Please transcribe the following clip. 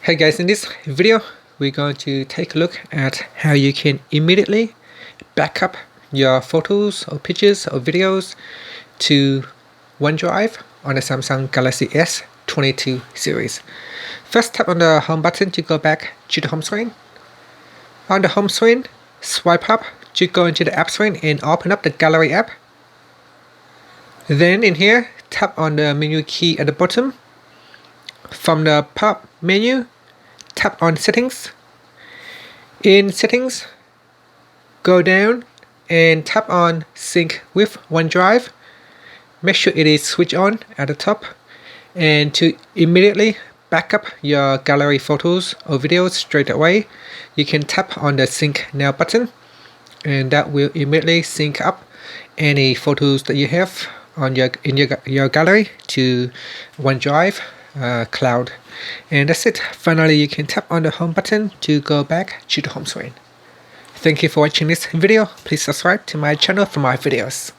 Hey guys, in this video we're going to take a look at how you can immediately back up your photos or pictures or videos to OneDrive on the Samsung Galaxy S22 series. First, tap on the home button to go back to the home screen. On the home screen, swipe up to go into the app screen and open up the Gallery app. Then in here, tap on the menu key at the bottom. From the pop menu, tap on Settings. In Settings, go down and tap on Sync with OneDrive. Make sure it is switched on at the top, and to immediately back up your gallery photos or videos straight away, you can tap on the Sync Now button, and that will immediately sync up any photos that you have on your gallery to OneDrive cloud. And that's it. Finally, you can tap on the home button to go back to the home screen. Thank you for watching this video. Please subscribe to my channel for more videos.